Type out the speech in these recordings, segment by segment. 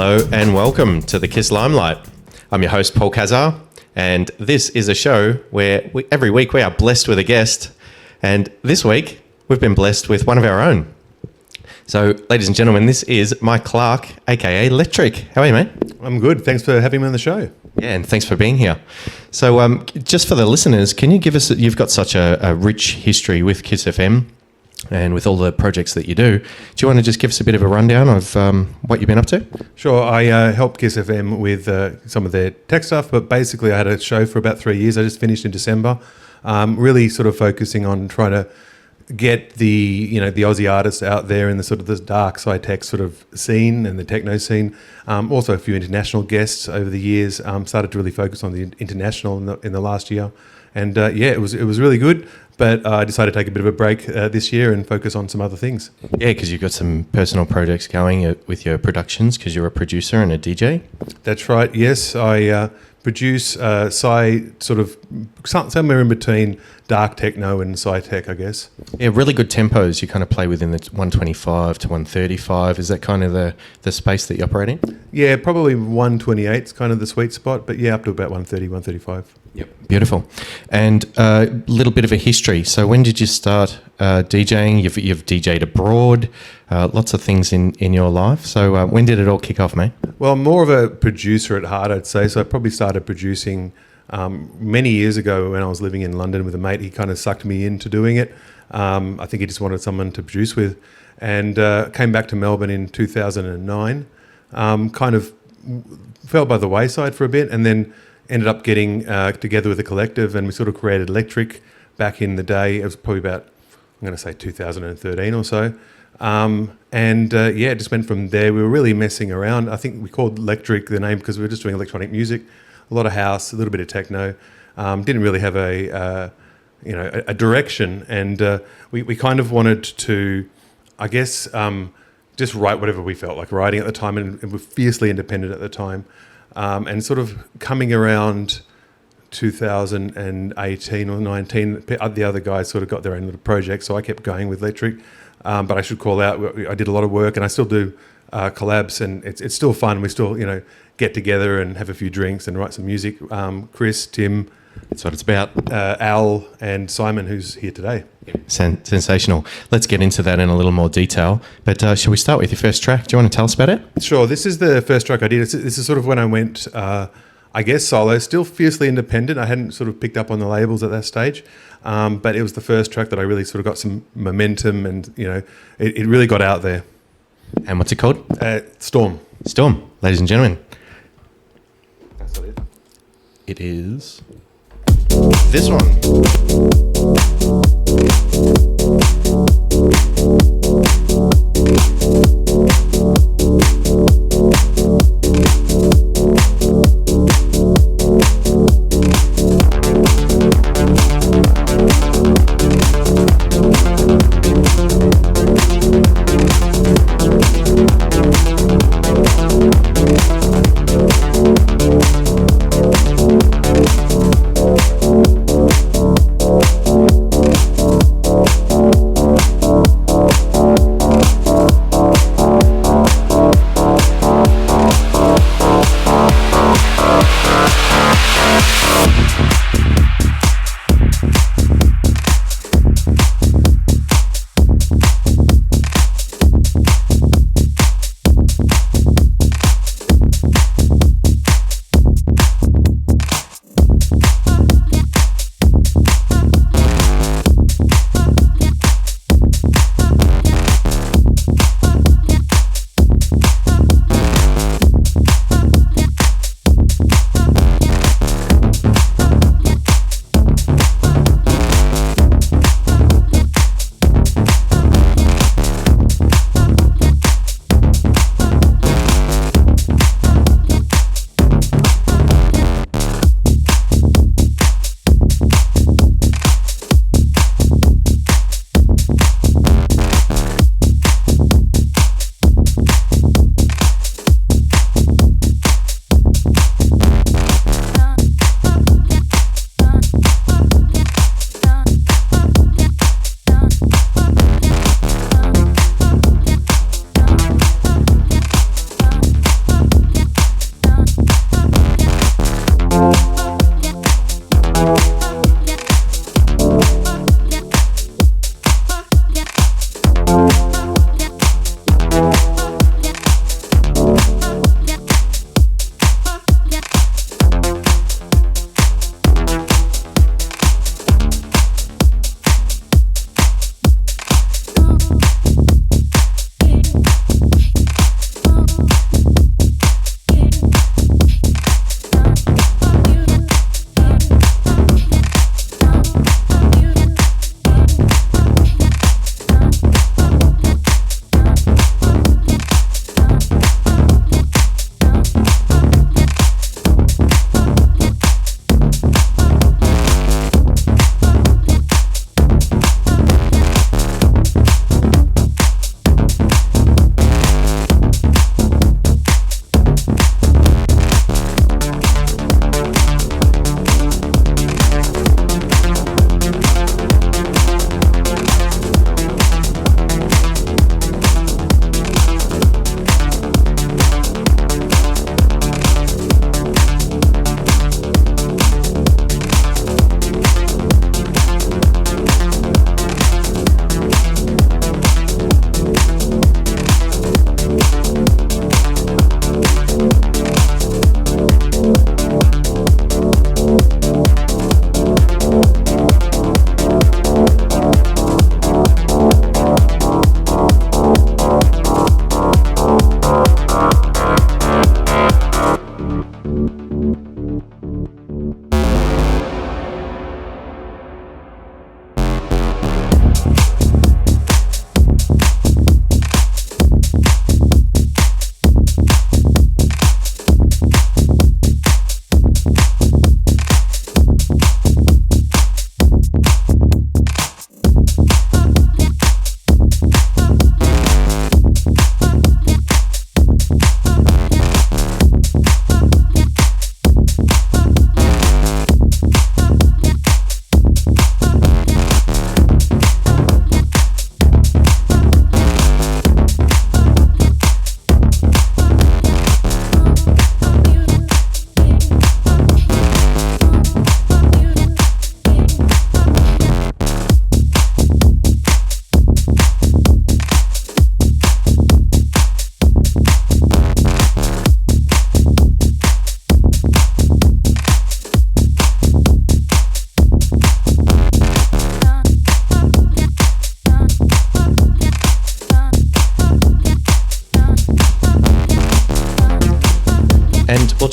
Hello and welcome to the KISS Limelight. I'm your host, Paul Kazar, and this is a show where every week we are blessed with a guest, and this week we've been blessed with one of our own. So, ladies and gentlemen, this is Mike Clark, aka LEKTRK. How are you, mate? I'm good. Thanks for having me on the show. Yeah, and thanks for being here. So, just for the listeners, can you give us, you've got such a rich history with KISS FM and with all the projects that you do. Do you want to just give us a bit of a rundown of what you've been up to? Sure. I helped KISS FM with some of their tech stuff, but basically I had a show for about 3 years. I just finished in December, really sort of focusing on trying to get the Aussie artists out there in the sort of this dark sci tech sort of scene and the techno scene. Also a few international guests over the years. Started to really focus on the international in the last year, and it was really good. But I decided to take a bit of a break this year and focus on some other things. Yeah, because you've got some personal projects going with your productions, because you're a producer and a DJ. That's right. Yes, I produce sci sort of somewhere in between dark techno and sci tech, I guess. Yeah, really good tempos. You kind of play within the 125 to 135. Is that kind of the space that you operate in? Yeah, probably 128 is kind of the sweet spot, but yeah, up to about 130, 135. Yep. Beautiful. And a little bit of a history. So when did you start DJing? You've DJed abroad, lots of things in your life. So when did it all kick off, mate? Well, I'm more of a producer at heart, I'd say. So I probably started producing many years ago when I was living in London with a mate. He kind of sucked me into doing it. I think he just wanted someone to produce with. And came back to Melbourne in 2009. Kind of fell by the wayside for a bit, and then ended up getting together with a collective, and we sort of created LEKTRK back in the day. It was probably about, I'm going to say 2013 or so. It just went from there. We were really messing around. I think we called LEKTRK the name because we were just doing electronic music, a lot of house, a little bit of techno. Didn't really have a direction, and we kind of wanted to, I guess, just write whatever we felt like writing at the time, and we were fiercely independent at the time. And sort of coming around 2018 or 19, the other guys sort of got their own little project, so I kept going with LEKTRK. But I should call out, I did a lot of work, and I still do collabs, and it's still fun. We still, get together and have a few drinks and write some music. Chris, Tim, that's what it's about. Al, and Simon, who's here today. Sensational. Let's get into that in a little more detail. But shall we start with your first track? Do you want to tell us about it? Sure. This is the first track I did. This is sort of when I went, I guess, solo, still fiercely independent. I hadn't sort of picked up on the labels at that stage. But it was the first track that I really sort of got some momentum, and, it really got out there. And what's it called? Storm. Storm, ladies and gentlemen. That's what it is. It is this one.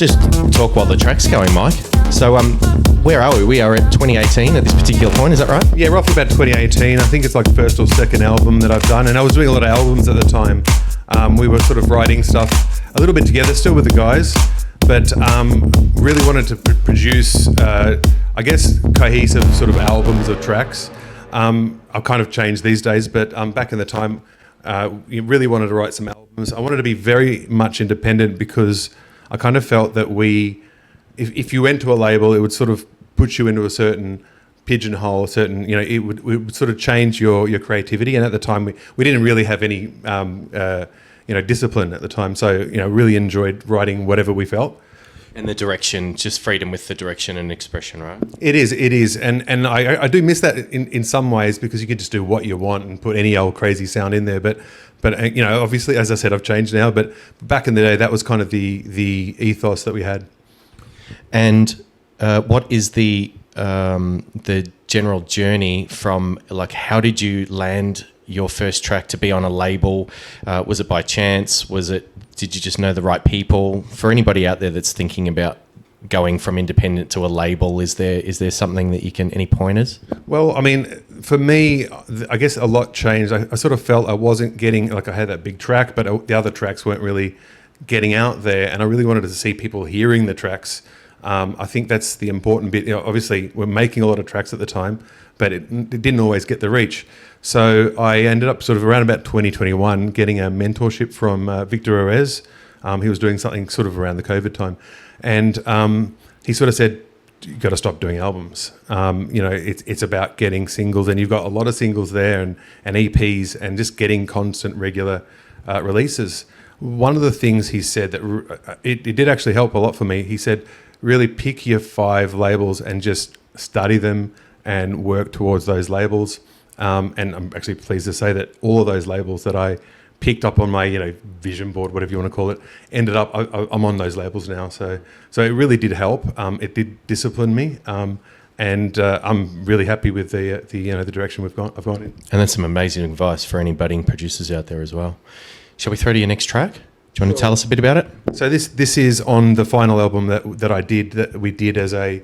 just talk while the track's going, Mike. So, where are we? We are at 2018 at this particular point, is that right? Yeah, roughly about 2018. I think it's like first or second album that I've done, and I was doing a lot of albums at the time. We were sort of writing stuff a little bit together, still with the guys, but really wanted to produce, I guess, cohesive sort of albums of tracks. I've kind of changed these days, but back in the time, you really wanted to write some albums. I wanted to be very much independent because I kind of felt that if you went to a label, it would sort of put you into a certain pigeonhole, it would sort of change your creativity. And at the time, we didn't really have any, discipline at the time. So, really enjoyed writing whatever we felt. And the direction, just freedom with the direction and expression, right? It is. And I do miss that in some ways because you can just do what you want and put any old crazy sound in there. But obviously, as I said, I've changed now. But back in the day, that was kind of the ethos that we had. And what is the general journey from, like, how did you land your first track to be on a label? Was it by chance? Did you just know the right people? For anybody out there that's thinking about going from independent to a label, is there something that any pointers? Well, I mean, for me, I guess a lot changed. I sort of felt I wasn't getting, like, I had that big track, but the other tracks weren't really getting out there, and I really wanted to see people hearing the tracks. I think that's the important bit. Obviously, we're making a lot of tracks at the time, but it didn't always get the reach. So I ended up sort of around about 2021 getting a mentorship from Victor Orez. He was doing something sort of around the COVID time. And he sort of said, you've got to stop doing albums. It's about getting singles, and you've got a lot of singles there and EPs and just getting constant, regular releases. One of the things he said that it did actually help a lot for me, he said, really pick your 5 labels and just study them and work towards those labels. And I'm actually pleased to say that all of those labels that I picked up on my, vision board, whatever you want to call it, ended up, I'm on those labels now. So it really did help. It did discipline me. And I'm really happy with the direction I've gone in. And that's some amazing advice for any budding producers out there as well. Shall we throw to your next track? Do you want to tell us a bit about it? So this is on the final album that we did as a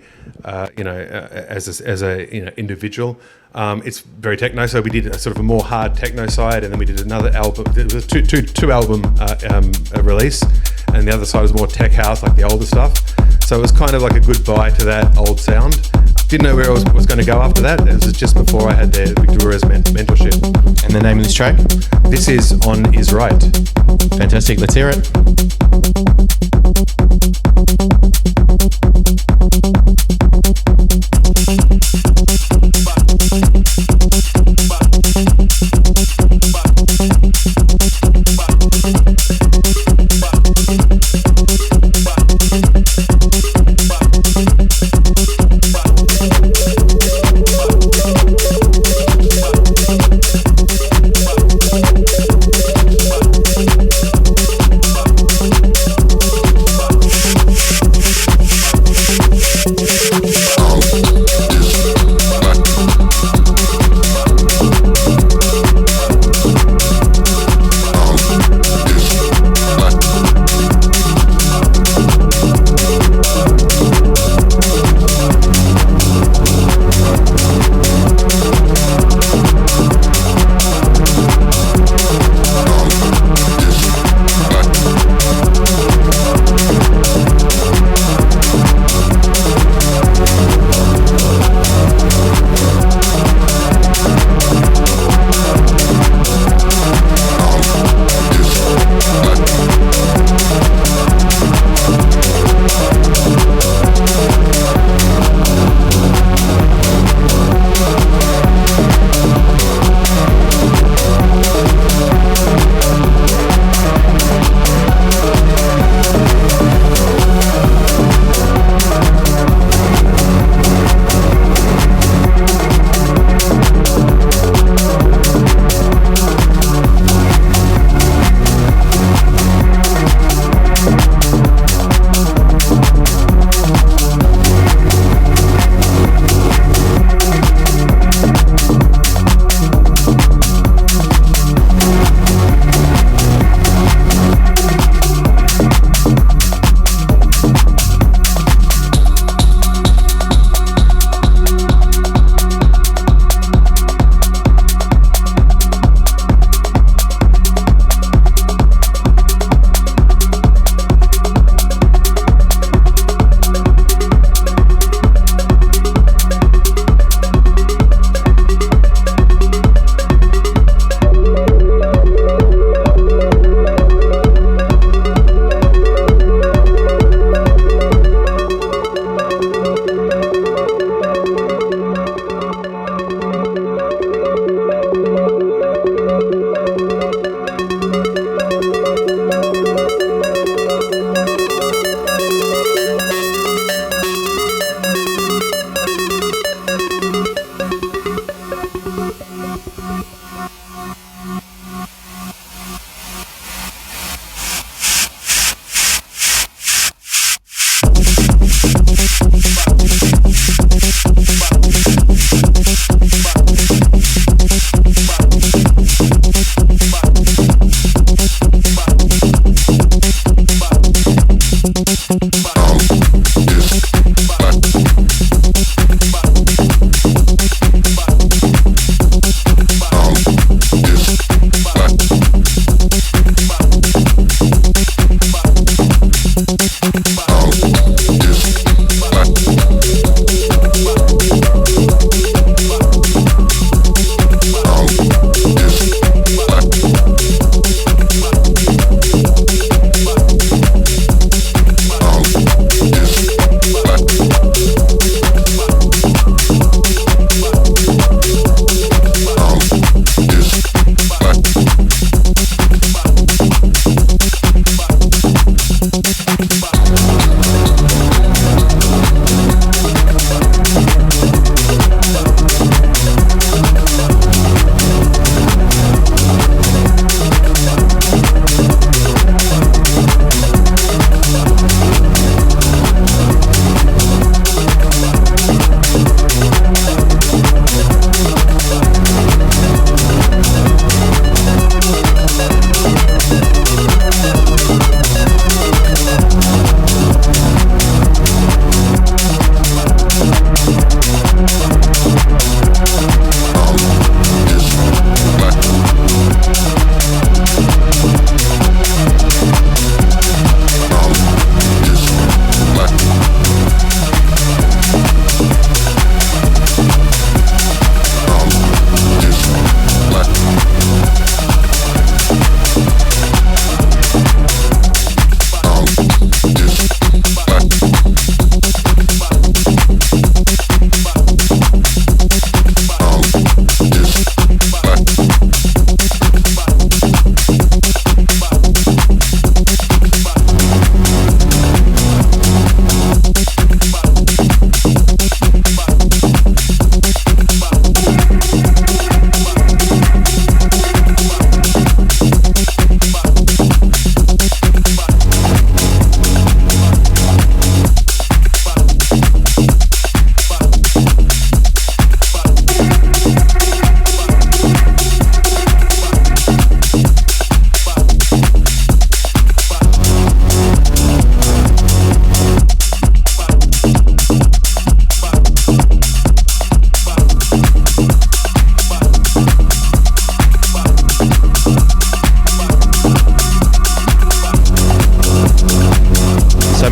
individual. It's very techno, so we did a sort of a more hard techno side, and then we did another album. It was two album release, and the other side was more tech house, like the older stuff. So it was kind of like a goodbye to that old sound. Didn't know where I was going to go after that. It was just before I had the Victoria's mentorship. And the name of this track? This is On Is Right. Fantastic. Let's hear it.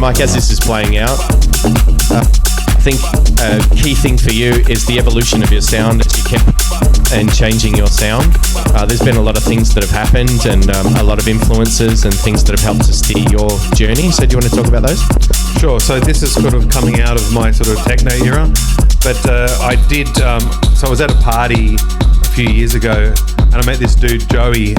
Mike, as this is playing out, I think a key thing for you is the evolution of your sound as you kept and changing your sound. There's been a lot of things that have happened and a lot of influences and things that have helped to steer your journey. So do you want to talk about those? Sure. So this is sort of coming out of my sort of techno era, but I did. So I was at a party a few years ago, and I met this dude Joey,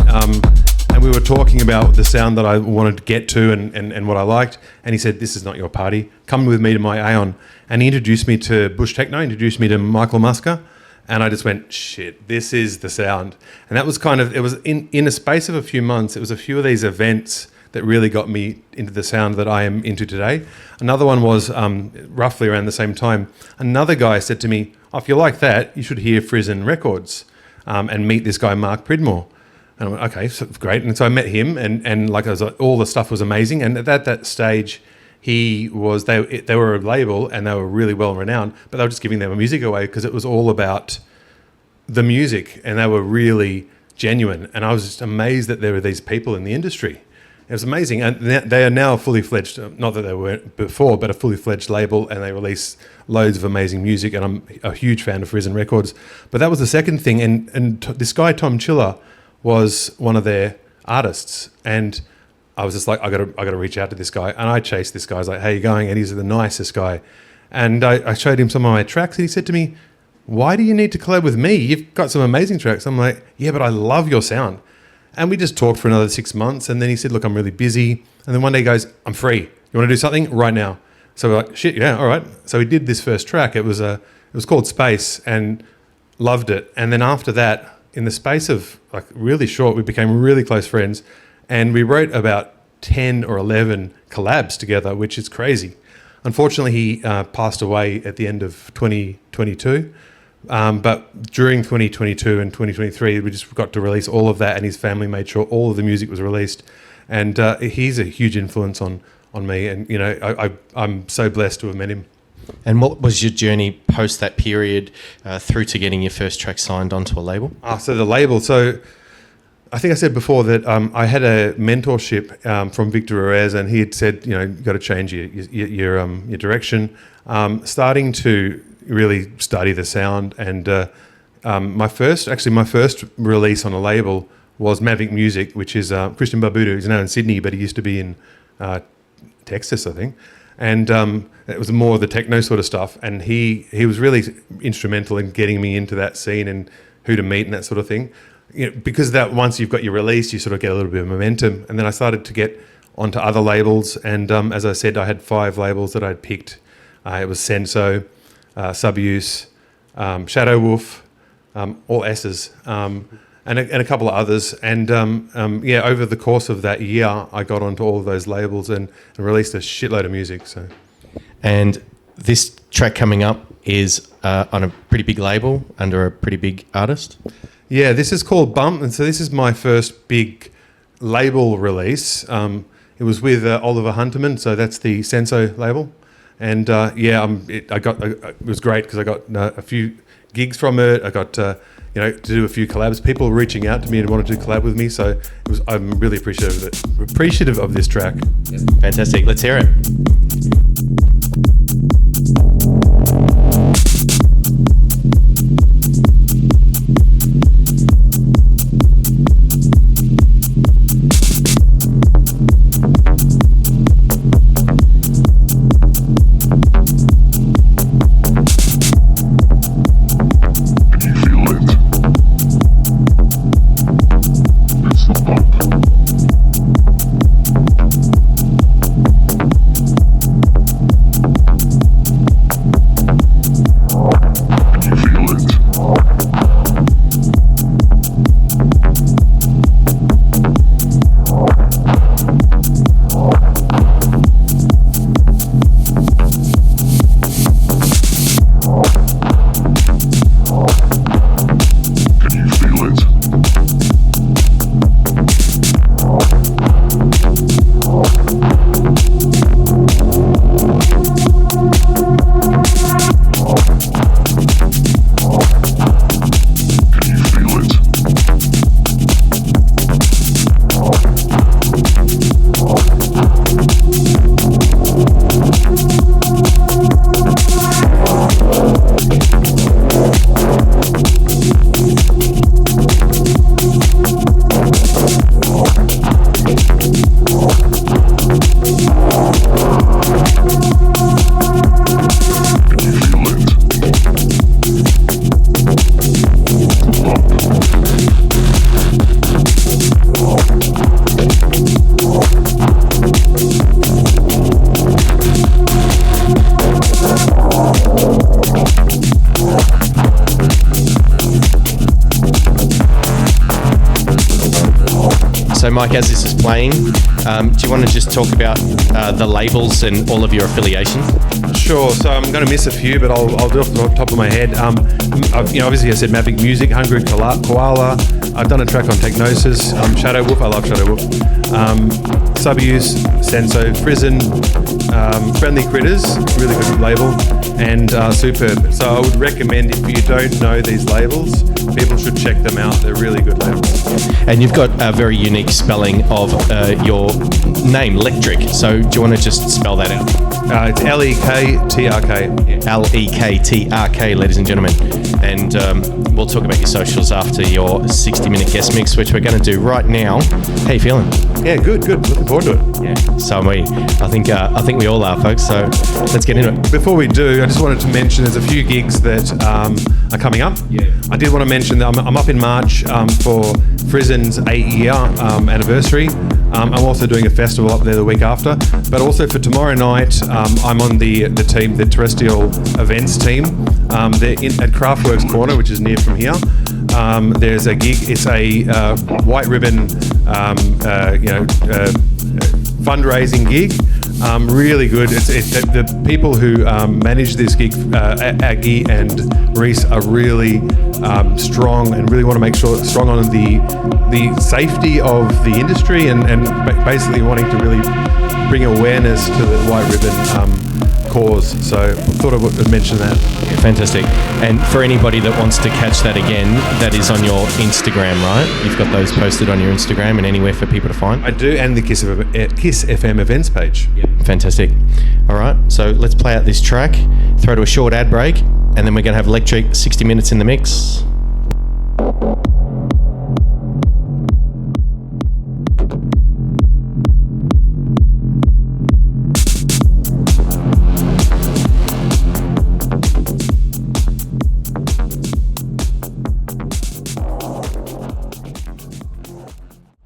and we were talking about the sound that I wanted to get to and what I liked. And he said, "This is not your party. Come with me to my Aeon." And he introduced me to Bush Techno, introduced me to Michael Musker. And I just went, shit, this is the sound. And that was kind of, it was in a space of a few months, it was a few of these events that really got me into the sound that I am into today. Another one was roughly around the same time. Another guy said to me, "Oh, if you like that, you should hear Frizen Records and meet this guy, Mark Pridmore." And I went, okay, so great. And so I met him and like I was like, all the stuff was amazing. And at that stage, they were a label and they were really well renowned, but they were just giving their music away because it was all about the music and they were really genuine. And I was just amazed that there were these people in the industry. It was amazing. And they are now a fully fledged, not that they weren't before, but a fully fledged label, and they release loads of amazing music. And I'm a huge fan of Frizen Records. But that was the second thing. And this guy, Tom Chiller, was one of their artists. And I was just like, I gotta reach out to this guy. And I chased this guy. I was like, "How you going?" And he's the nicest guy. And I showed him some of my tracks, and he said to me, "Why do you need to collab with me? You've got some amazing tracks." I'm like, "Yeah, but I love your sound." And we just talked for another 6 months. And then he said, "Look, I'm really busy." And then one day he goes, "I'm free. You want to do something right now?" So we're like, "Shit, yeah, all right." So we did this first track. It was called Space. And loved it. And then after that, in the space of like really short, we became really close friends, and we wrote about 10 or 11 collabs together, which is crazy. Unfortunately, he passed away at the end of 2022. But during 2022 and 2023, we just got to release all of that, and his family made sure all of the music was released. And he's a huge influence on me. And, you know, I'm so blessed to have met him. And what was your journey post that period through to getting your first track signed onto a label? So the label. So I think I said before that I had a mentorship from Victor Ruiz, and he had said, you know, you've got to change your direction. Starting to really study the sound, and my first release on a label was Mavic Music, which is Christian Barbuda, who's now in Sydney, but he used to be in Texas, I think. And it was more of the techno sort of stuff, and he was really instrumental in getting me into that scene and who to meet and that sort of thing. You know, because that once you've got your release, you sort of get a little bit of momentum. And then I started to get onto other labels, and as I said, I had 5 labels that I'd picked. It was Senso, Subuse, Shadow Wolf, all S's, and a couple of others. And over the course of that year, I got onto all of those labels and released a shitload of music. So, and this track coming up is on a pretty big label under a pretty big artist. Yeah, this is called Bump, and so this is my first big label release. It was with Oliver Hunterman, so that's the Senso label. And it was great because I got a few gigs from it. I got to do a few collabs. People reaching out to me and wanted to collab with me. So I'm really appreciative of this track. Fantastic. Let's hear it. So, Mike, as this is playing, do you want to just talk about the labels and all of your affiliations? Sure. So I'm going to miss a few, but I'll do off the top of my head. Obviously I said Mavic Music, Hungry Koala. I've done a track on Technosis, Shadow Wolf. I love Shadow Wolf. Subuse, Senso, Prison, Friendly Critters, really good label, and Superb. So I would recommend, if you don't know these labels, people should check them out. They're really good labels. And you've got a very unique spelling of your name, LEKTRK. So do you want to just spell that out? It's LEKTRK. LEKTRK, ladies and gentlemen. And we'll talk about your socials after your 60-minute guest mix, which we're going to do right now. How you feeling? Yeah, good. Looking forward to it. Yeah, so am we. I think we all are, folks. So let's get into it. Before we do, I just wanted to mention there's a few gigs that are coming up. Yeah. I did want to mention that I'm up in March for Frisen's 8-year anniversary. I'm also doing a festival up there the week after. But also for tomorrow night, I'm on the team, the terrestrial events team. They're at Craftworks Corner, which is near from here. There's a gig. It's a white ribbon, fundraising gig. Really good. The people who manage this gig, Aggie and Reese, are really strong and really want to make sure strong on the safety of the industry and basically wanting to really bring awareness to the white ribbon cause. So I thought I would mention that. Yeah, fantastic. And for anybody that wants to catch that again, that is on your Instagram, right? You've got those posted on your Instagram and anywhere for people to find? I do, and the Kiss FM events page. Yep. Fantastic. All right, so let's play out this track, throw to a short ad break, and then we're going to have LEKTRK 60 minutes in the mix.